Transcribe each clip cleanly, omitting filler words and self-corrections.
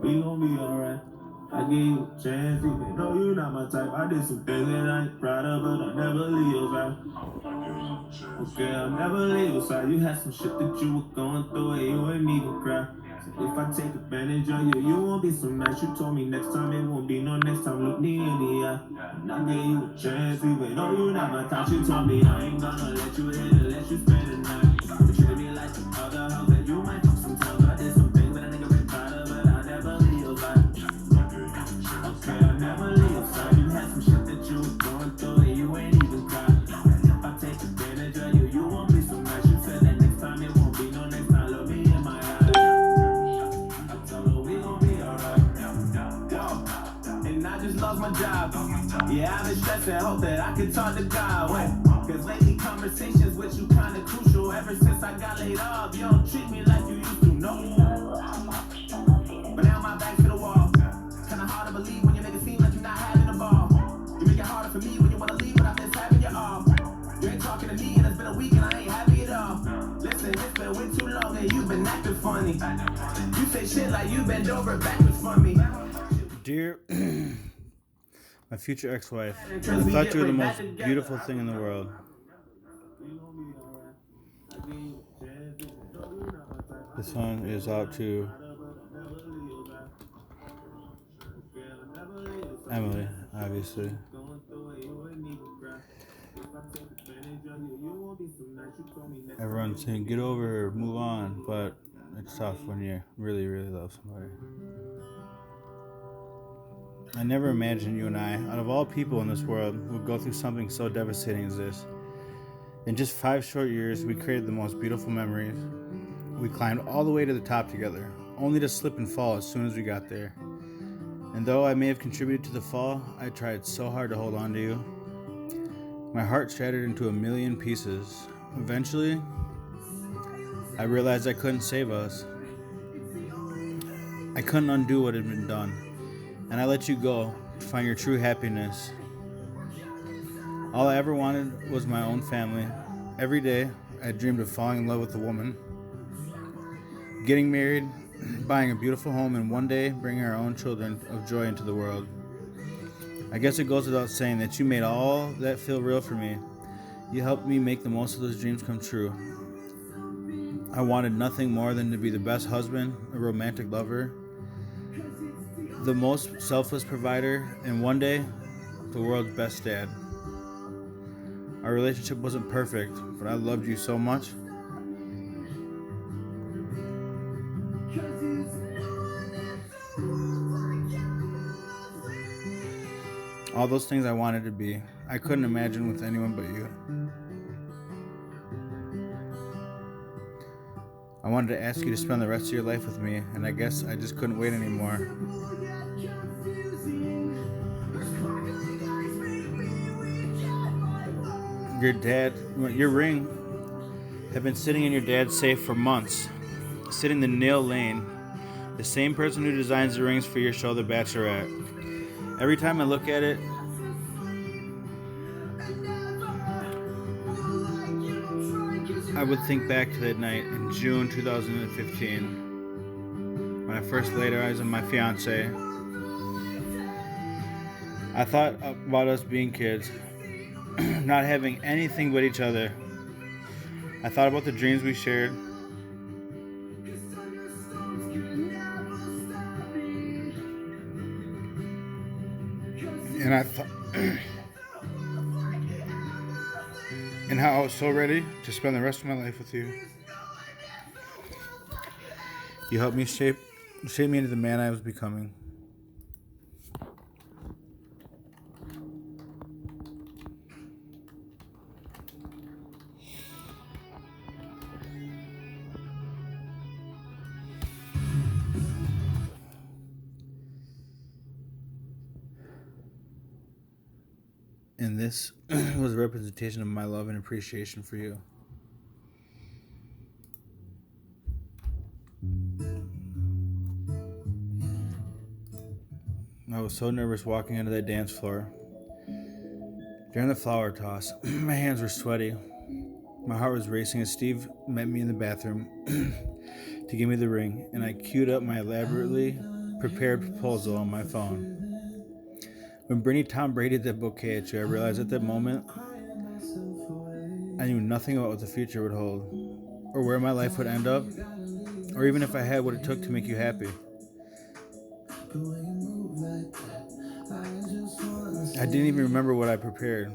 We gon' be alright. I give you a chance, even though you not my type. I did some things that I ain't proud of, but I never leave your side. Okay, I'll never leave your side. You had some shit that you were going through and you ain't even cry. So if I take advantage of you, you won't be so nice. You told me next time it won't be no next time. Look me in the eye. And I gave you a chance, even though you not my type. You told me I ain't gonna let you in and let you spend the night. You treated me like some other hoes that you might fuck sometimes. I did some things that a nigga been proud of, but I never leave your side. Okay, I never leave your side. You had some shit that you was going through and you ain't even cry. And if I take advantage of you, you won't be so nice. You said that next time it won't be no next time. Look me in my eyes. I told her we gon' be alright. And I just lost my job. Yeah, I've been stressing, hope that I can talk to God. Wait, cause lately conversations with you kinda crucial. Ever since I got laid off, you don't treat me like you used to, no. But now my back's to the wall. Kinda hard to believe when you make it seem like you're not having a ball. You make it harder for me when you wanna leave without this having your all. You ain't talking to me and it's been a week and I ain't happy at all. Listen, it's been way too long and you've been acting funny. You say shit like you bent over backwards for me. Dear my future ex-wife, I thought you were the most beautiful thing in the world. This song is out to Emily, obviously. Everyone's saying get over, move on, but it's tough when you really, really love somebody. I never imagined you and I, out of all people in this world, would go through something so devastating as this. In just 5 short years, we created the most beautiful memories. We climbed all the way to the top together, only to slip and fall as soon as we got there. And though I may have contributed to the fall, I tried so hard to hold on to you. My heart shattered into a million pieces. Eventually, I realized I couldn't save us. I couldn't undo what had been done. And I let you go to find your true happiness. All I ever wanted was my own family. Every day, I dreamed of falling in love with a woman, getting married, buying a beautiful home, and one day bringing our own children of joy into the world. I guess it goes without saying that you made all that feel real for me. You helped me make the most of those dreams come true. I wanted nothing more than to be the best husband, a romantic lover, the most selfless provider, and one day, the world's best dad. Our relationship wasn't perfect, but I loved you so much. All those things I wanted to be, I couldn't imagine with anyone but you. I wanted to ask you to spend the rest of your life with me, and I guess I just couldn't wait anymore. Your ring had been sitting in your dad's safe for months, sitting the nail lane, the same person who designs the rings for your show, The Bachelorette. Every time I look at it, I would think back to that night in June 2015 when I first laid eyes on my fiance. I thought about us being kids, not having anything but each other. I thought about the dreams we shared. And I thought and how I was so ready to spend the rest of my life with you. You helped me shape me into the man I was becoming. And this was a representation of my love and appreciation for you. I was so nervous walking onto that dance floor. During the flower toss, my hands were sweaty. My heart was racing as Steve met me in the bathroom. to give me the ring, and I queued up my elaborately prepared proposal on my phone. When Brittany Tom braided that bouquet at you, I realized at that moment I knew nothing about what the future would hold, or where my life would end up, or even if I had what it took to make you happy. I didn't even remember what I prepared,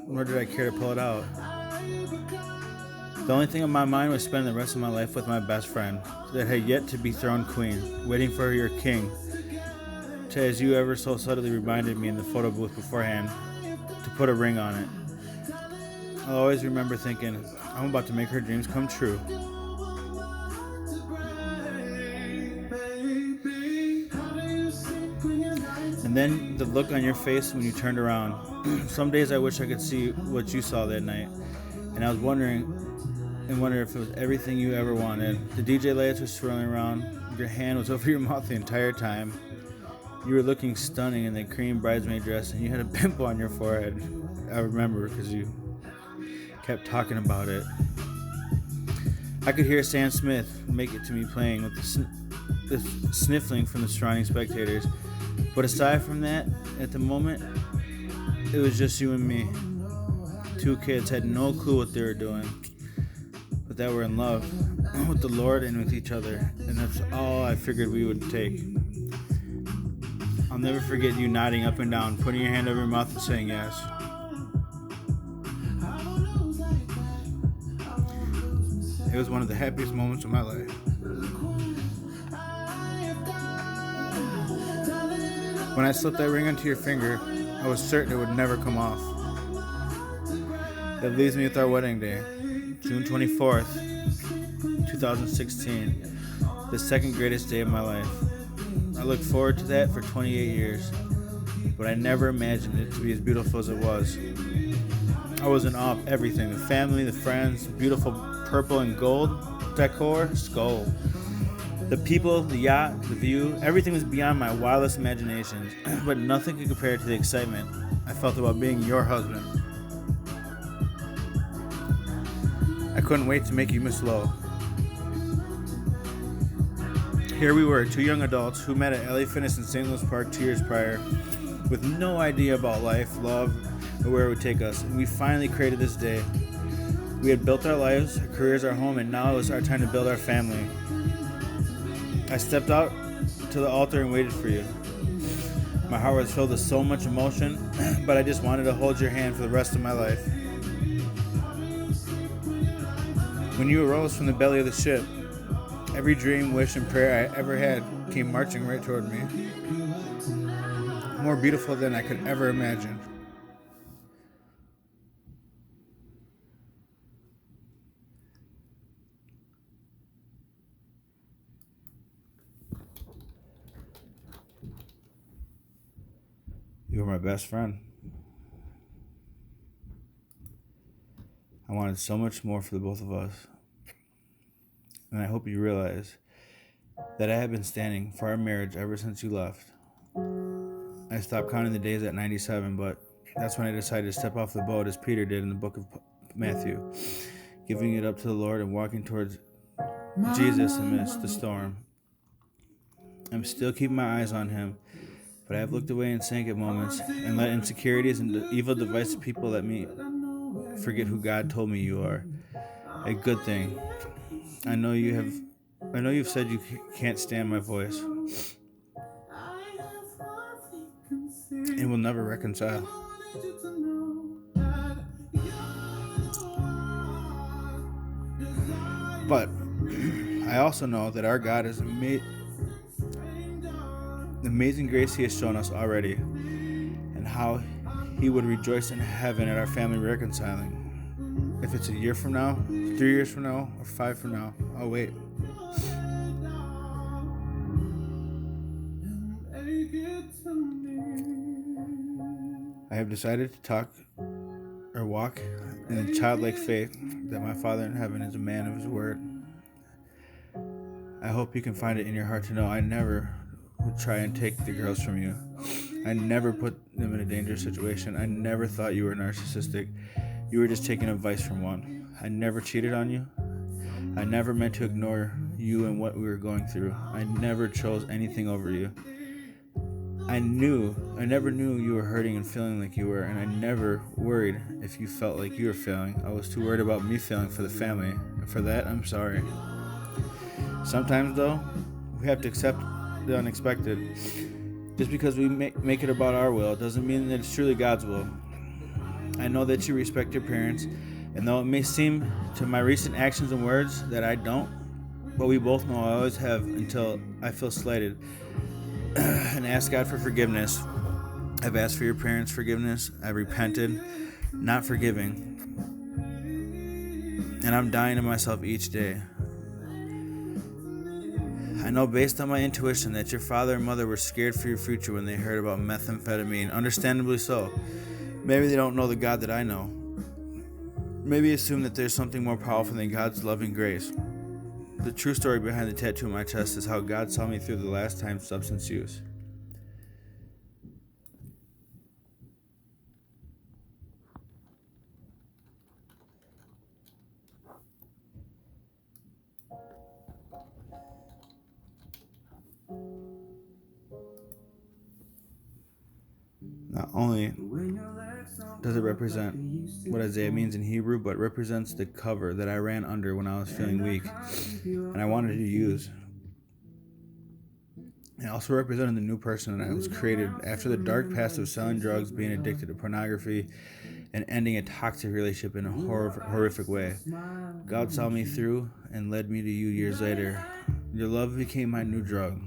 nor did I care to pull it out. The only thing on my mind was spending the rest of my life with my best friend that had yet to be throned queen, waiting for your king to, as you ever so subtly reminded me in the photo booth beforehand, to put a ring on it. I'll always remember thinking, I'm about to make her dreams come true. And then the look on your face when you turned around. Some days I wish I could see what you saw that night. And I was wondering if it was everything you ever wanted. The DJ lights were swirling around. Your hand was over your mouth the entire time. You were looking stunning in that cream bridesmaid dress, and you had a pimple on your forehead. I remember because you kept talking about it. I could hear Sam Smith make it to me playing with the sniffling from the surrounding spectators. But aside from that, at the moment, it was just you and me. Two kids had no clue what they were doing, but that were in love with the Lord and with each other, and that's all I figured we would take. I'll never forget you nodding up and down, putting your hand over your mouth and saying yes. It was one of the happiest moments of my life. When I slipped that ring onto your finger, I was certain it would never come off. That leaves me with our wedding day, June 24th, 2016, the second greatest day of my life. I looked forward to that for 28 years, but I never imagined it to be as beautiful as it was. I was in awe of everything, the family, the friends, the beautiful purple and gold decor, skull. The people, the yacht, the view, everything was beyond my wildest imaginations, but nothing could compare to the excitement I felt about being your husband. I couldn't wait to make you Miss Lowe. Here we were, two young adults who met at LA Fitness in St. Louis Park 2 years prior, with no idea about life, love, or where it would take us, and we finally created this day. We had built our lives, our careers, our home, and now it was our time to build our family. I stepped out to the altar and waited for you. My heart was filled with so much emotion, but I just wanted to hold your hand for the rest of my life. When you arose from the belly of the ship, every dream, wish, and prayer I ever had came marching right toward me. More beautiful than I could ever imagine. You were my best friend. I wanted so much more for the both of us. And I hope you realize that I have been standing for our marriage ever since you left. I stopped counting the days at 97, but that's when I decided to step off the boat as Peter did in the book of Matthew, giving it up to the Lord and walking towards Jesus amidst the storm. I'm still keeping my eyes on him, but I have looked away and sank at moments and let insecurities and evil divisive people let me forget who God told me you are. A good thing. I know you've said you can't stand my voice and will never reconcile. But I also know that our God is amazing grace he has shown us already, and how he would rejoice in heaven at our family reconciling. If it's a year from now, 3 years from now, or 5 from now, I'll wait. I have decided to walk in the childlike faith that my Father in heaven is a man of his word. I hope you can find it in your heart to know I never would try and take the girls from you. I never put them in a dangerous situation. I never thought you were narcissistic. You were just taking advice from one. I never cheated on you. I never meant to ignore you and what we were going through. I never chose anything over you. I never knew you were hurting and feeling like you were, and I never worried if you felt like you were failing. I was too worried about me failing for the family, and for that, I'm sorry. Sometimes, though, we have to accept the unexpected. Just because we make it about our will doesn't mean that it's truly God's will. I know that you respect your parents, and though it may seem to my recent actions and words that I don't, but we both know I always have until I feel slighted and ask God for forgiveness. I've asked for your parents' forgiveness. I've repented, not forgiving. And I'm dying to myself each day. I know based on my intuition that your father and mother were scared for your future when they heard about methamphetamine. Understandably so. Maybe they don't know the God that I know. Maybe assume that there's something more powerful than God's loving grace. The true story behind the tattoo on my chest is how God saw me through the last time substance use. Not only does it represent what Isaiah means in Hebrew, but represents the cover that I ran under when I was feeling weak and I wanted to use. It also represented the new person that I was created after the dark past of selling drugs, being addicted to pornography, and ending a toxic relationship in a horrific way. God saw me through and led me to you years later. Your love became my new drug.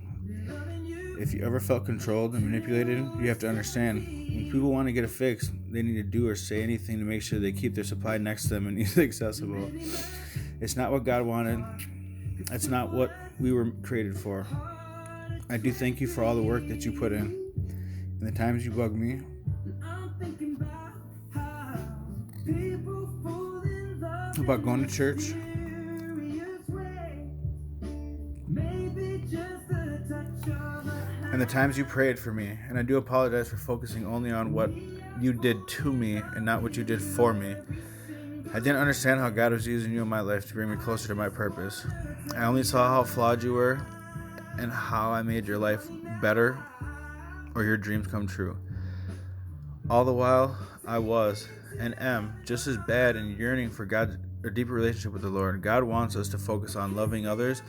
If you ever felt controlled and manipulated, you have to understand, when people want to get a fix, they need to do or say anything to make sure they keep their supply next to them and easily accessible. It's not what God wanted. It's not what we were created for. I do thank you for all the work that you put in, and the times you bug me. About going to church. And the times you prayed for me, and I do apologize for focusing only on what you did to me and not what you did for me. I didn't understand how God was using you in my life to bring me closer to my purpose. I only saw how flawed you were and how I made your life better or your dreams come true. All the while, I was and am just as bad and yearning for a deeper relationship with the Lord. God wants us to focus on loving others,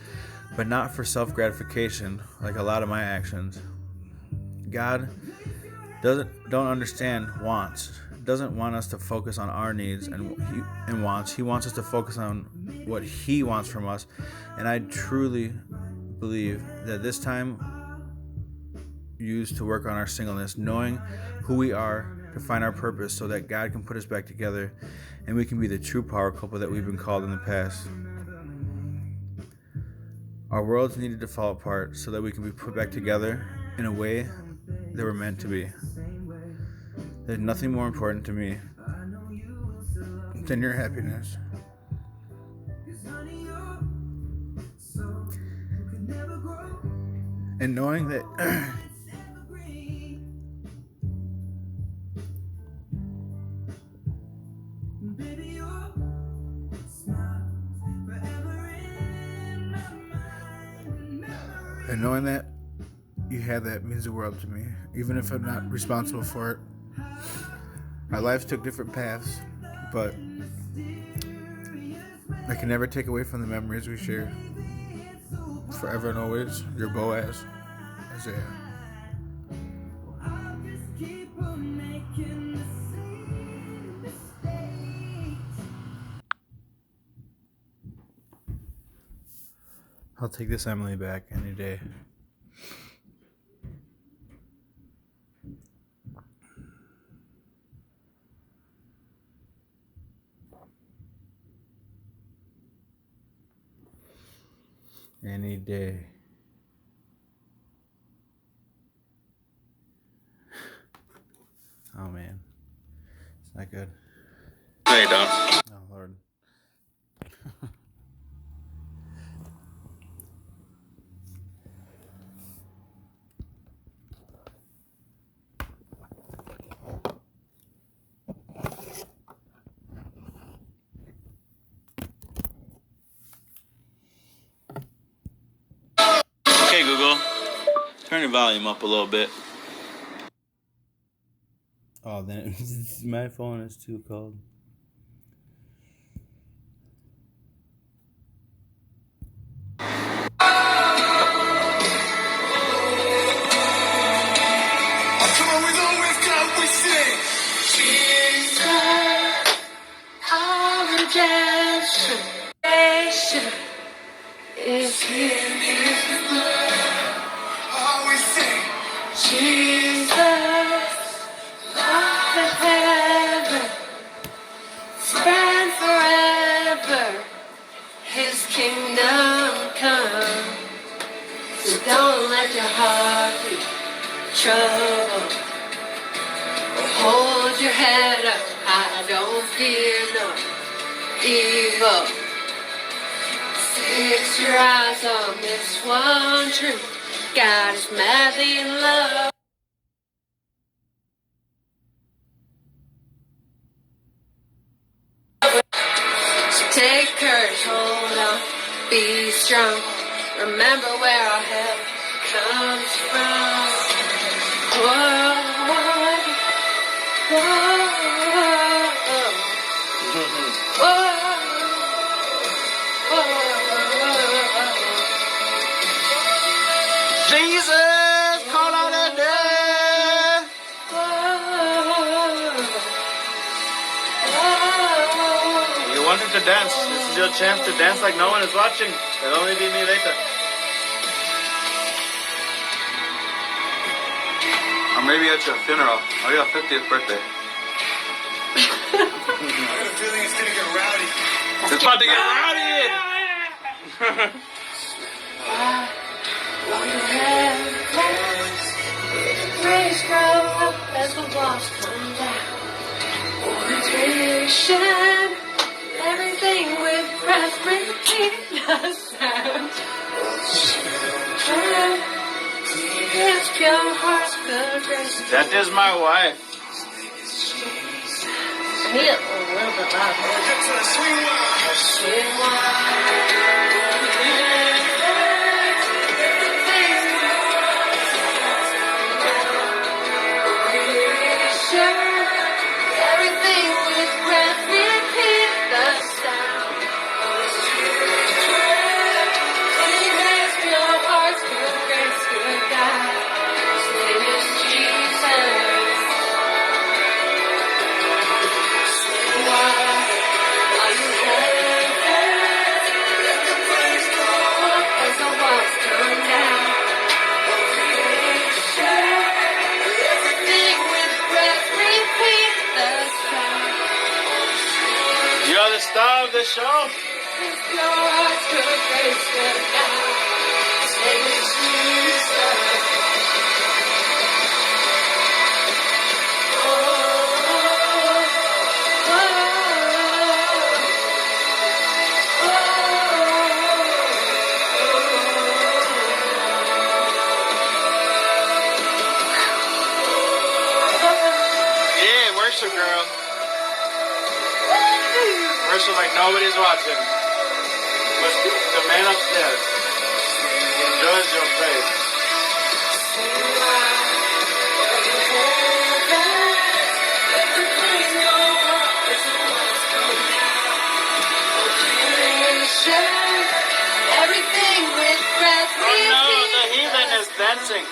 but not for self-gratification like a lot of my actions. God don't understand wants. Doesn't want us to focus on our needs and wants. He wants us to focus on what He wants from us. And I truly believe that this time used to work on our singleness, knowing who we are to find our purpose so that God can put us back together and we can be the true power couple that we've been called in the past. Our worlds needed to fall apart so that we can be put back together in a way they were meant to be. There's nothing more important to me than your happiness. And knowing that you have that means the world to me, even if I'm not responsible for it. Our lives took different paths, but I can never take away from the memories we shared. Forever and always, your Boaz, Isaiah. I'll take this Emily back any day. Any day. Oh man, it's not good. No, you don't. Oh Lord. Turn your volume up a little bit. Oh, then my phone is too cold. Come on, we go with God, we sing. Jesus, our redemption, nation is here. Oh, we sing. Jesus, love of heaven, stand forever. His kingdom come. So don't let your heart be troubled. Hold your head up high, don't fear no evil. Fix your eyes on this one truth. God is madly in love. So take courage, hold on, be strong. Remember where our help comes from. Whoa, whoa, Jesus, call on the dead. You wanted to dance. This is your chance to dance like no one is watching. It'll only be me later. Or maybe at your funeral or your 50th birthday. I got a feeling it's gonna get rowdy. It's about to get rowdy. Praise grow up as the walls come down. Creation, everything with breath, repeat the sound. It's pure heart's good grace. That is my wife. Feel a little bit louder. Sweet everything with breath, repeat the sound. He has pure heart's good grace, good God. His name is Jesus. Why you heavens? Let the praise go up as the walls come down. Creation, everything with breath, repeat the sound. You are the star of the show. His pure heart's good grace, good God. His name is Jesus. Yeah, worship, girl. Worship like nobody's watching. But the man upstairs enjoys your praise. Everything with breath, Oh no, the heathen is dancing.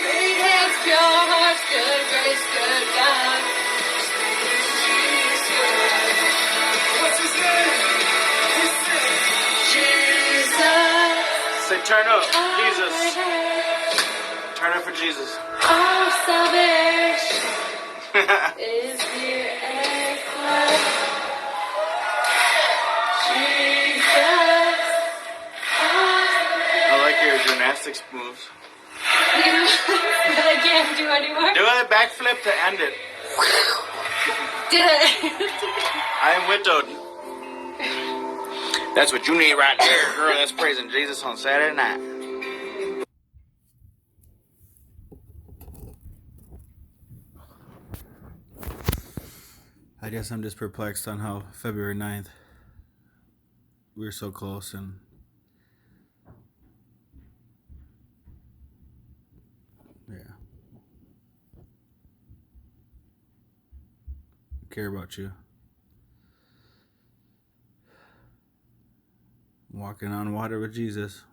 Great hands, pure hearts, good grace, good God. What's his name? Jesus. Say, turn up, Jesus. Turn up for Jesus. Our salvation is here at last. Jesus. I like your gymnastics moves. But I can't do anymore. Do a backflip to end it. Did it? I am widowed. That's what you need right there, girl. That's praising Jesus on Saturday night. I guess I'm just perplexed on how February 9th, we were so close and care about you. Walking on water with Jesus.